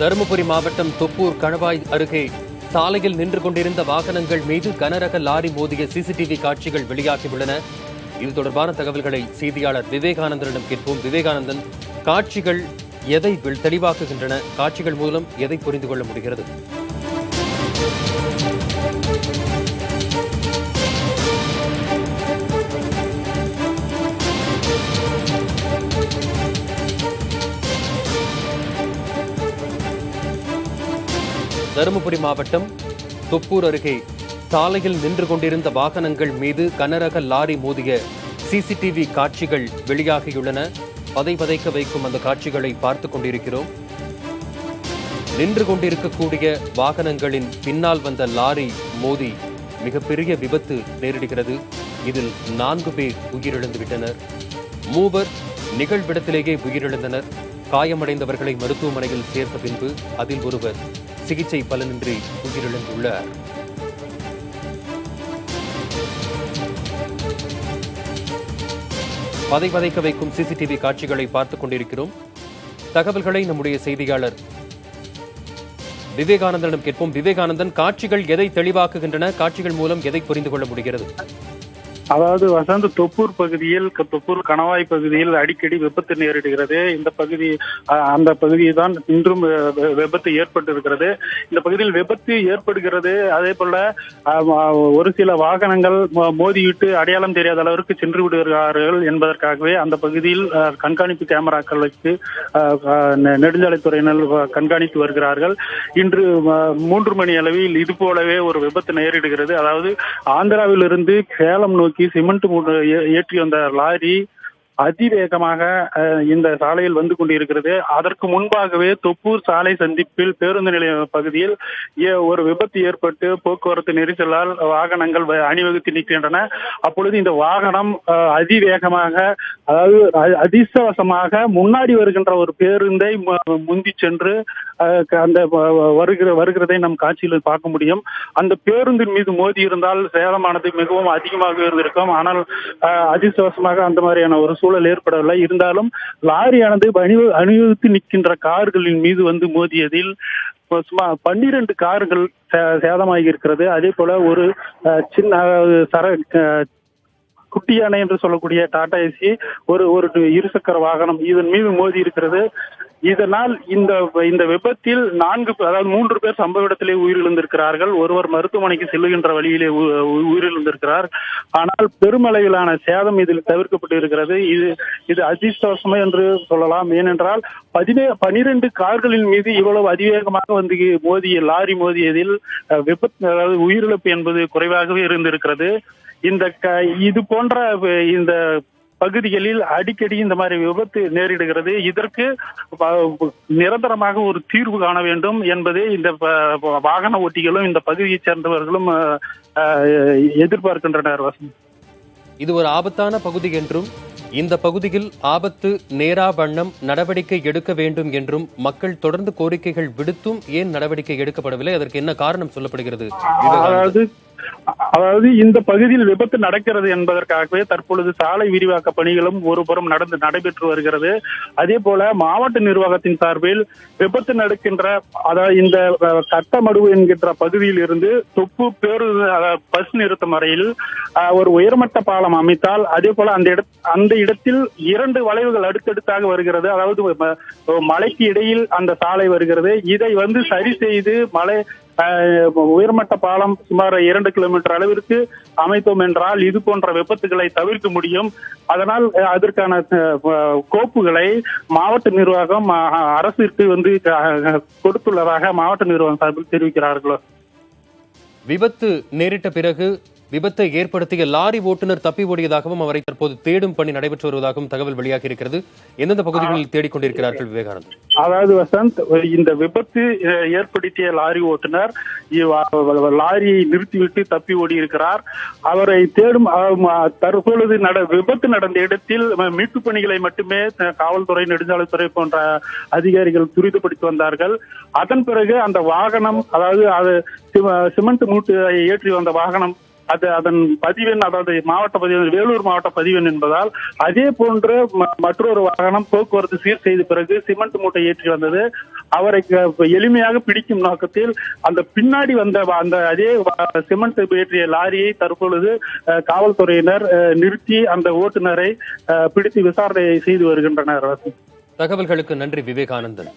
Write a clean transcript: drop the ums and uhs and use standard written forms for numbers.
தருமபுரி மாவட்டம் தொப்பூர் கணவாய் அருகே சாலையில் நின்று கொண்டிருந்த வாகனங்கள் மீது கனரக லாரி மோதிய சிசிடிவி காட்சிகள் வெளியாகியுள்ளன. இது தொடர்பான தகவல்களை செய்தியாளர் விவேகானந்தனிடம் கேட்போம். விவேகானந்தன், காட்சிகள் எதை தெளிவாக்குகின்றன? காட்சிகள் மூலம் எதை புரிந்து கொள்ள முடிகிறது? தருமபுரி மாவட்டம் தொப்பூர் அருகே சாலையில் நின்று கொண்டிருந்த வாகனங்கள் மீது கனரக லாரி மோதிய சிசிடிவி காட்சிகள் வெளியாகியுள்ளன. பதைக்க வைக்கும் அந்த காட்சிகளை பார்த்துக் கொண்டிருக்கிறோம். நின்று கொண்டிருக்கக்கூடிய வாகனங்களின் பின்னால் வந்த லாரி மோதி மிகப்பெரிய விபத்து நேரிடுகிறது. இதில் 4 பேர் உயிரிழந்துவிட்டனர். 3 நிகழ்விடத்திலேயே உயிரிழந்தனர். காயமடைந்தவர்களை மருத்துவமனையில் சேர்த்த பின்பு அதில் ஒருவர் சிகிச்சை பலனின்றி உயிரிழந்துள்ளார். பதைக்க வைக்கும் சிசிடிவி காட்சிகளை பார்த்துக் கொண்டிருக்கிறோம். தகவல்களை நம்முடைய செய்தியாளர் விவேகானந்தனிடம் கேட்போம். விவேகானந்தன், காட்சிகள் எதை தெளிவாக்குகின்றன? காட்சிகள் மூலம் எதை புரிந்து கொள்ள முடிகிறது? அதாவது வசந்த், தொப்பூர் பகுதியில், தொப்பூர் கணவாய் பகுதியில் அடிக்கடி விபத்து நேரிடுகிறது. அந்த பகுதியில் தான் இன்றும் விபத்து ஏற்பட்டிருக்கிறது. இந்த பகுதியில் விபத்து ஏற்படுகிறது. அதே போல ஒரு சில வாகனங்கள் மோதிவிட்டு அடையாளம் தெரியாத அளவிற்கு சென்று விடுகிறார்கள் என்பதற்காகவே அந்த பகுதியில் கண்காணிப்பு கேமராக்கள் வைத்து நெடுஞ்சாலைத்துறையினர் கண்காணித்து வருகிறார்கள். இன்று 3 மணி அளவில் இது போலவே ஒரு விபத்து நேரிடுகிறது. அதாவது ஆந்திராவிலிருந்து சேலம் நோக்கி சிமெண்ட் ஏற்றி வந்த லாரி அதிவேகமாக இந்த சாலையில் வந்து கொண்டிருக்கிறது. அதற்கு முன்பாகவே தொப்பூர் சாலை சந்திப்பில் பேருந்து நிலைய பகுதியில் ஒரு விபத்து ஏற்பட்டு போக்குவரத்து நெரிசலால் வாகனங்கள் அணிவகுத்து நிற்கின்றன. அப்பொழுது இந்த வாகனம் அதிவேகமாக, அதாவது அதிர்ஷ்டவசமாக முன்னாடி வருகின்ற ஒரு பேருந்தை முந்தி சென்று அந்த வருகிறதை நம் காட்சியில் பார்க்க முடியும். அந்த பேருந்தின் மீது மோதி இருந்தால் சேதமானது மிகவும் அதிகமாக இருந்திருக்கும். ஆனால் அதிர்ஷ்டவசமாக அந்த மாதிரியான ஒரு சூழல் ஏற்படவில்லை. இருந்தாலும் லாரியானது அணிவகுத்து நிற்கின்ற கார்களின் மீது வந்து மோதியதில் சுமார் 12 கார்கள் சேதமாகி இருக்கிறது. அதே போல ஒரு சின்ன குட்டி யானை என்று சொல்லக்கூடிய டாடா ஏசி ஒரு இருசக்கர வாகனம் இதன் மீது மோதி இருக்கிறது. இதனால் இந்த விபத்தில் 3 பேர் சம்பவ இடத்திலே உயிரிழந்திருக்கிறார்கள். ஒருவர் மருத்துவமனைக்கு செல்லுகின்ற வழியிலே உயிரிழந்திருக்கிறார். ஆனால் பெருமளவிலான சேதம் இதில் தவிர்க்கப்பட்டு இருக்கிறது. இது அதிர்ஷ்டவசமே என்று சொல்லலாம். ஏனென்றால் 12 கார்களின் மீது இவ்வளவு அதிவேகமாக வந்து லாரி மோதியதில் விபத்து, அதாவது உயிரிழப்பு என்பது குறைவாகவே இருந்திருக்கிறது. இது போன்ற இந்த பகுதிகளில் அடிக்கடி இந்த மாதிரி விபத்து நேரிடுகிறது. இதற்கு நிரந்தரமாக ஒரு தீர்வு காண வேண்டும் என்பதே இந்த வாகன ஓட்டிகளும் இந்த பகுதியைச் சேர்ந்தவர்களும் எதிர்பார்க்கின்றனர். இது ஒரு ஆபத்தான பகுதி என்றும், இந்த பகுதியில் ஆபத்து நேரா வண்ணம் நடவடிக்கை எடுக்க வேண்டும் என்றும் மக்கள் தொடர்ந்து கோரிக்கைகள் விடுத்தும் ஏன் நடவடிக்கை எடுக்கப்படவில்லை? அதற்கு என்ன காரணம் சொல்லப்படுகிறது? அதாவது இந்த பகுதியில் விபத்து நடக்கிறது என்பதற்காகவே தற்பொழுது சாலை விரிவாக்க பணிகளும் ஒருபுறம் நடைபெற்று வருகிறது. அதே போல மாவட்ட நிர்வாகத்தின் சார்பில் விபத்து நடக்கின்ற, அதாவது இந்த கட்டமடுவு என்கின்ற பகுதியில் இருந்து தொப்பு பேருந்து பஸ் நிறுத்தம் வரையில் ஒரு உயர்மட்ட பாலம் அமைத்தால், அதே போல அந்த இடத்தில் 2 வளைவுகள் அடுத்தடுத்தாக வருகிறது. அதாவது மலைக்கு இடையில் அந்த சாலை வருகிறது. இதை வந்து சரி செய்து உயர்மட்ட பாலம் சுமார் 2 கிலோமீட்டர் அளவிற்கு அமைத்தோம் என்றால் இது போன்ற விபத்துகளை தவிர்க்க முடியும். அதனால் அதற்கான கோப்புகளை மாவட்ட நிர்வாகம் அரசிற்கு வந்து கொடுத்துள்ளதாக மாவட்ட நிர்வாகம் சார்பில் தெரிவிக்கிறார்களோ. விபத்து நேரிட்ட பிறகு விபத்தை ஏற்படுத்திய லாரி ஓட்டுநர் தப்பி ஓடியதாகவும் அவரை தற்போது தேடும் பணி நடைபெற்று வருவதாகவும் தகவல் வெளியாகி இருக்கிறது. எந்தெந்த பகுதிகளில் தேடிக்கொண்டிருக்கிறார்கள் விவேகானந்தன்? அதாவது வசந்த், இந்த விபத்து ஏற்படுத்திய லாரி ஓட்டுநர் லாரியை நிறுத்திவிட்டு தப்பி ஓடி இருக்கிறார். அவரை தேடும் தற்பொழுது விபத்து நடந்த இடத்தில் மீட்பு பணிகளை மட்டுமே காவல்துறை, நெடுஞ்சாலைத்துறை போன்ற அதிகாரிகள் துரிதப்படுத்தி வந்தார்கள். அதன் பிறகு அந்த வாகனம், அதாவது அது சிமெண்ட் மூட்டை ஏற்றி வந்த வாகனம் அதன் பதிவெண், அதாவது மாவட்ட பதிவெண் வேலூர் மாவட்ட பதிவெண் என்பதால் அதே போன்ற மற்றொரு வாகனம் போக்குவரத்து சீர் செய்த பிறகு சிமெண்ட் மூட்டை ஏற்றி வந்தது. அவரை எளிமையாக பிடிக்கும் நோக்கத்தில் அந்த பின்னாடி வந்த அந்த அதே சிமெண்ட் ஏற்றிய லாரியை தற்பொழுது காவல்துறையினர் நிறுத்தி அந்த ஓட்டுநரை பிடித்து விசாரணை செய்து வருகின்றனர். தகவல்களுக்கு நன்றி விவேகானந்தன்.